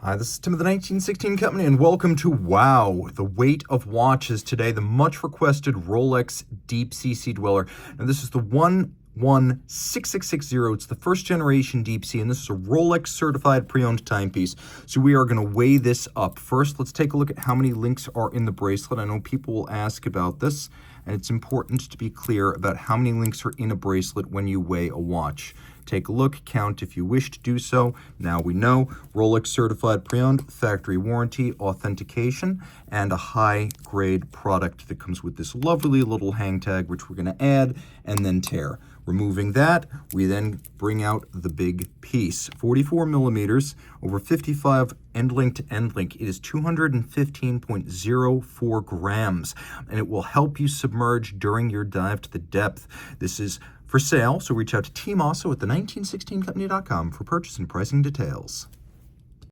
Hi, this is Tim of the 1916 Company, and welcome to WoW, the weight of watches today, the much requested Rolex Deepsea Sea-Dweller. Now, this is the 116660. It's the first generation Deepsea, and this is a Rolex certified pre-owned timepiece. So we are going to weigh this up. First, let's take a look at how many links are in the bracelet. I know people will ask about this, and it's important to be clear about how many links are in a bracelet when you weigh a watch. Take a look, count if you wish to do so. Now we know Rolex certified pre-owned, factory warranty, authentication, and a high-grade product that comes with this lovely little hang tag, which we're going to add and then tear. Removing that, we then bring out the big piece. 44 millimeters, over 55 end link to end link. It is 215.04 grams, and it will help you submerge during your dive to the depth. This is for sale, so reach out to Team Mosso at the 1916company.com for purchase and pricing details.